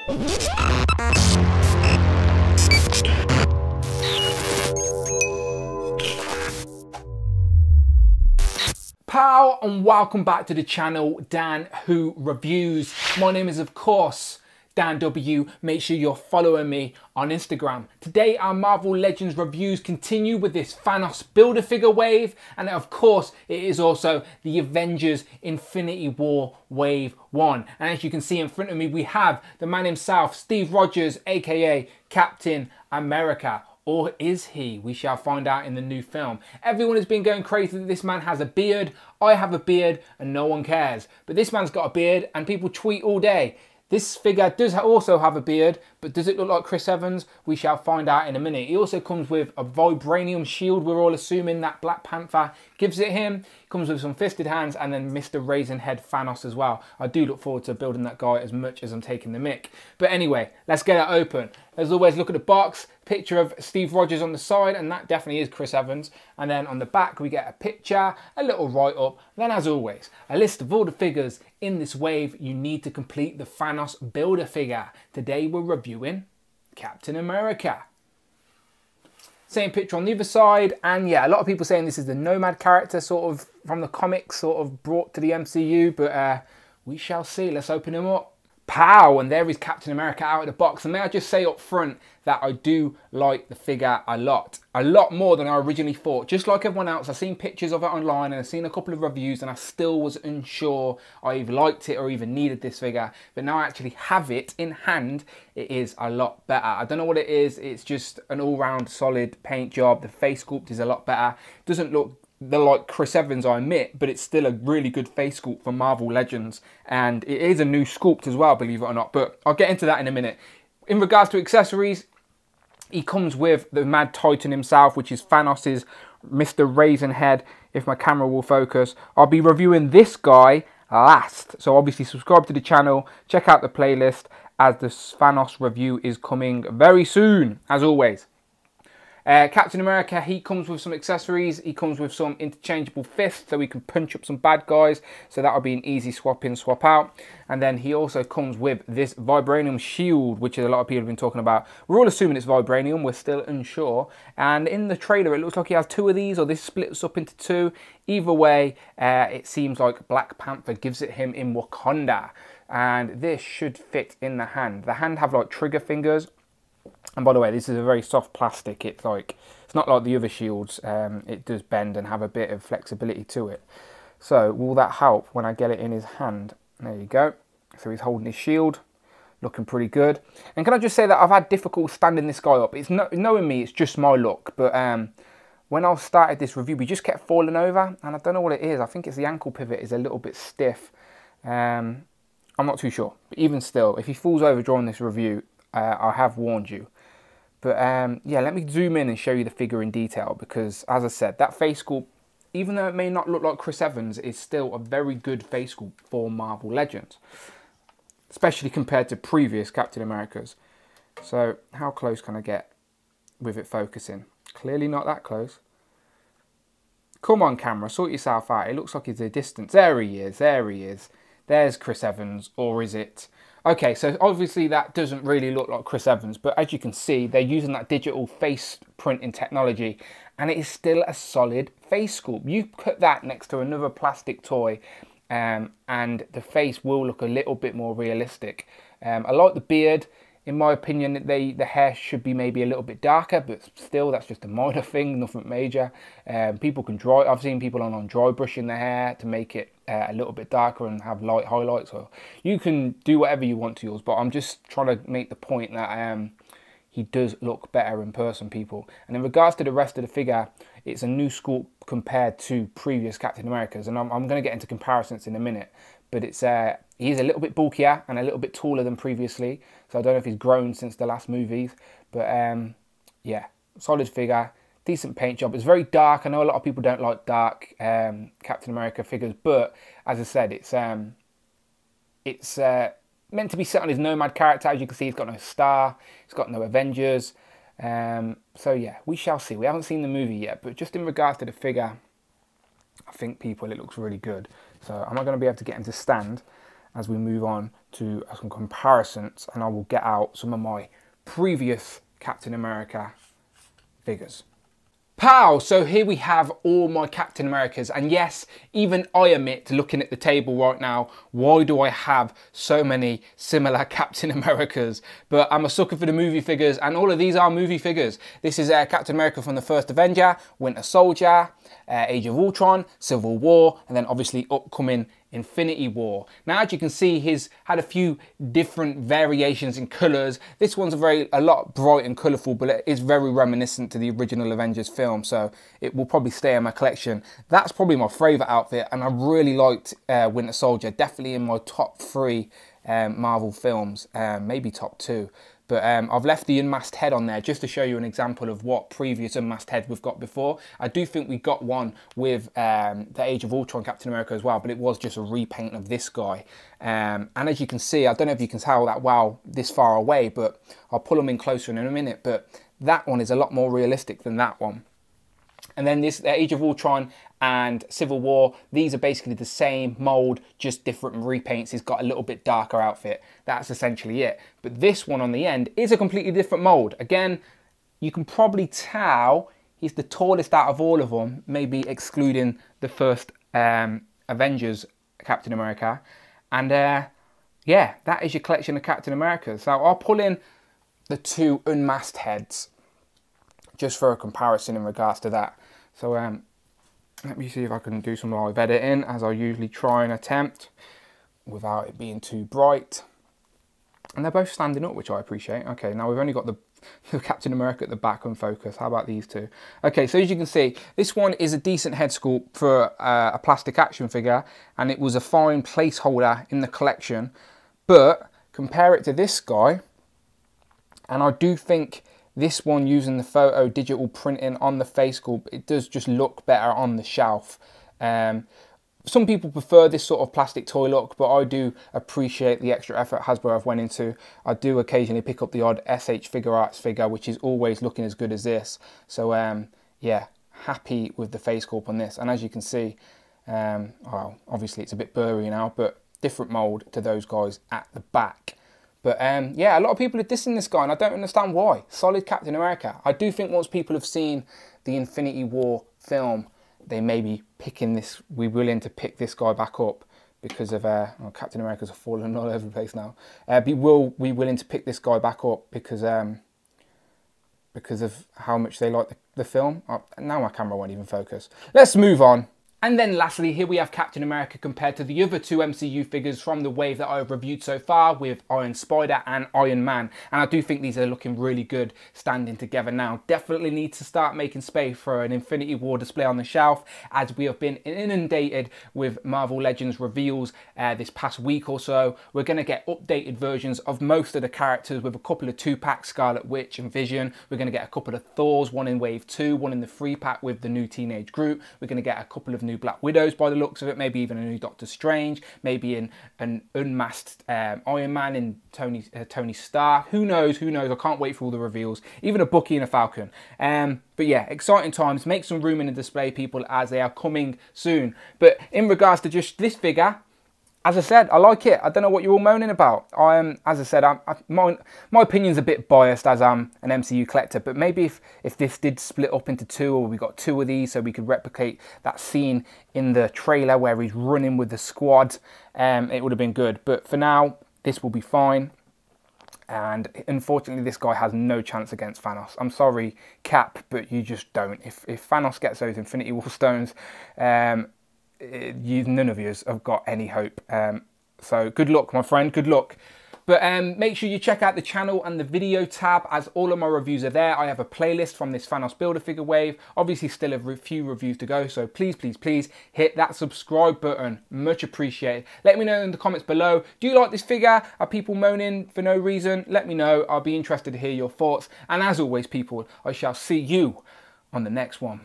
Pow, and welcome back to the channel, Dan Who Reviews. My name is, of course, Dan W. Make sure you're following me on Instagram. Today, our Marvel Legends reviews continue with this Thanos Build-A-Figure wave, and of course, it is also the Avengers Infinity War Wave 1. And as you can see in front of me, we have the man himself, Steve Rogers, aka Captain America. Or is he? We shall find out in the new film. Everyone has been going crazy that this man has a beard. I have a beard and no one cares. But this man's got a beard and people tweet all day. This figure does also have a beard, but does it look like Chris Evans? We shall find out in a minute. He also comes with a Vibranium Shield. We're all assuming that Black Panther gives it him. Comes with some fisted hands and then Mr. Raisin Head Thanos as well. I do look forward to building that guy as much as I'm taking the mick. But anyway, let's get it open. As always, look at the box. Picture of Steve Rogers on the side, and that definitely is Chris Evans. And then on the back, we get a picture, a little write-up. Then, as always, a list of all the figures in this wave you need to complete the Thanos Build-A-Figure. Today, we're reviewing Captain America. Same picture on the other side, and yeah, a lot of people saying this is the Nomad character, sort of from the comics, sort of brought to the MCU, but we shall see. Let's open him up. Pow! And there is Captain America out of the box. And may I just say up front that I do like the figure a lot more than I originally thought. Just like everyone else, I've seen pictures of it online and I've seen a couple of reviews and I still was unsure I either liked it or even needed this figure. But now I actually have it in hand, it is a lot better. I don't know what it is, it's just an all-round solid paint job. The face sculpt is a lot better. It doesn't look like Chris Evans, I admit, but it's still a really good face sculpt for Marvel Legends, and it is a new sculpt as well, believe it or not, but I'll get into that in a minute. In regards to accessories, he comes with the Mad Titan himself, which is Thanos' Mr. Raisin Head, if my camera will focus. I'll be reviewing this guy last, so obviously subscribe to the channel, check out the playlist, as the Thanos review is coming very soon, as always. Captain America, he comes with some accessories. He comes with some interchangeable fists so we can punch up some bad guys. So that'll be an easy swap in, swap out. And then he also comes with this Vibranium Shield, which a lot of people have been talking about. We're all assuming it's Vibranium. We're still unsure. And in the trailer, it looks like he has two of these, or this splits up into two. Either way, it seems like Black Panther gives it him in Wakanda. And this should fit in the hand. The hand have like trigger fingers. And by the way, this is a very soft plastic. It's not like the other shields. It does bend and have a bit of flexibility to it. So will that help when I get it in his hand? There you go. So he's holding his shield, looking pretty good. And can I just say that I've had difficulty standing this guy up. It's knowing me, it's just my look. But when I started this review, we just kept falling over, and I don't know what it is. I think it's the ankle pivot is a little bit stiff. I'm not too sure. But even still, if he falls over during this review, I have warned you. But yeah, let me zoom in and show you the figure in detail, because as I said, that face sculpt, even though it may not look like Chris Evans, is still a very good face sculpt for Marvel Legends, especially compared to previous Captain Americas. So how close can I get with it focusing? Clearly not that close. Come on, camera, sort yourself out. It looks like he's a distance. There he is, there he is. There's Chris Evans, or is it? Okay, so obviously that doesn't really look like Chris Evans, but as you can see, they're using that digital face printing technology, and it is still a solid face sculpt. You put that next to another plastic toy, and the face will look a little bit more realistic. I like the beard. In my opinion, the hair should be maybe a little bit darker, but still, that's just a minor thing, nothing major. People can dry. I've seen people on dry brushing their hair to make it a little bit darker and have light highlights. Or you can do whatever you want to yours, but I'm just trying to make the point that he does look better in person, people. And in regards to the rest of the figure, it's a new sculpt compared to previous Captain Americas, and I'm going to get into comparisons in a minute. But it's he's a little bit bulkier and a little bit taller than previously. So I don't know if he's grown since the last movies. But yeah, solid figure, decent paint job. It's very dark. I know a lot of people don't like dark Captain America figures. But as I said, it's meant to be set on his Nomad character. As you can see, he's got no star. He's got no Avengers. So yeah, we shall see. We haven't seen the movie yet. But just in regards to the figure, I think, people, it looks really good. So am I going to be able to get him to stand? as we move on to some comparisons, and I will get out some of my previous Captain America figures. Pow! So here we have all my Captain Americas, and yes, even I admit, looking at the table right now, why do I have so many similar Captain Americas? But I'm a sucker for the movie figures, and all of these are movie figures. This is Captain America from the first Avenger, Winter Soldier, Age of Ultron, Civil War, and then obviously upcoming Infinity War. Now, as you can see, he's had a few different variations in colours. This one's a lot bright and colourful, but it is very reminiscent to the original Avengers film, so it will probably stay in my collection. That's probably my favourite outfit, and I really liked Winter Soldier, definitely in my top 3 Marvel films, maybe top 2. But I've left the Unmasked Head on there just to show you an example of what previous Unmasked Heads we've got before. I do think we got one with the Age of Ultron Captain America as well, but it was just a repaint of this guy. And as you can see, I don't know if you can tell that well this far away, but I'll pull them in closer in a minute. But that one is a lot more realistic than that one. And then this Age of Ultron and Civil War, these are basically the same mold, just different repaints. He's got a little bit darker outfit. That's essentially it. But this one on the end is a completely different mold. Again, you can probably tell he's the tallest out of all of them, maybe excluding the first Avengers Captain America. And yeah, that is your collection of Captain Americas. So I'll pull in the 2 Unmasked Heads just for a comparison in regards to that. So let me see if I can do some live editing, as I usually try and attempt, without it being too bright. And they're both standing up, which I appreciate. Okay, now we've only got the Captain America at the back on focus. How about these two? Okay, so as you can see, this one is a decent head sculpt for a plastic action figure, and it was a fine placeholder in the collection. But compare it to this guy, and I do think this one, using the photo digital printing on the face sculpt, it does just look better on the shelf. Some people prefer this sort of plastic toy look, but I do appreciate the extra effort Hasbro have went into. I do occasionally pick up the odd SH Figure Arts figure, which is always looking as good as this. So yeah, happy with the face sculpt on this. And as you can see, well, obviously it's a bit blurry now, but different mold to those guys at the back. But yeah, a lot of people are dissing this guy, and I don't understand why. Solid Captain America. I do think once people have seen the Infinity War film, they may be picking this, we're willing to pick this guy back up because of, oh, Captain America's fallen all over the place now. We will be willing to pick this guy back up because of how much they like the film. Oh, now my camera won't even focus. Let's move on. And then lastly, here we have Captain America compared to the other 2 MCU figures from the wave that I've reviewed so far, with Iron Spider and Iron Man. And I do think these are looking really good standing together now. Definitely need to start making space for an Infinity War display on the shelf, as we have been inundated with Marvel Legends reveals this past week or so. We're going to get updated versions of most of the characters with a couple of 2-packs, Scarlet Witch and Vision. We're going to get a couple of Thors, one in Wave 2, one in the 3-pack with the new Teenage Groot. We're going to get a couple of new Black Widows by the looks of it, maybe even a new Doctor Strange, maybe an unmasked Iron Man in Tony Stark. Who knows? Who knows? I can't wait for all the reveals. Even a Bucky and a Falcon. But yeah, exciting times. Make some room in the display, people, as they are coming soon. But in regards to just this figure, as I said, I like it. I don't know what you're all moaning about. As I said, my opinion's a bit biased, as I'm an MCU collector, but maybe if this did split up into 2, or we got 2 of these, so we could replicate that scene in the trailer where he's running with the squad, it would have been good. But for now, this will be fine. And unfortunately, this guy has no chance against Thanos. I'm sorry, Cap, but you just don't. If Thanos gets those Infinity War stones, none of you have got any hope. So good luck, my friend, good luck. But make sure you check out the channel and the video tab, as all of my reviews are there. I have a playlist from this Thanos Build-A-Figure wave. Obviously still a few reviews to go, so please, please, please hit that subscribe button. Much appreciated. Let me know in the comments below. Do you like this figure? Are people moaning for no reason? Let me know. I'll be interested to hear your thoughts. And as always, people, I shall see you on the next one.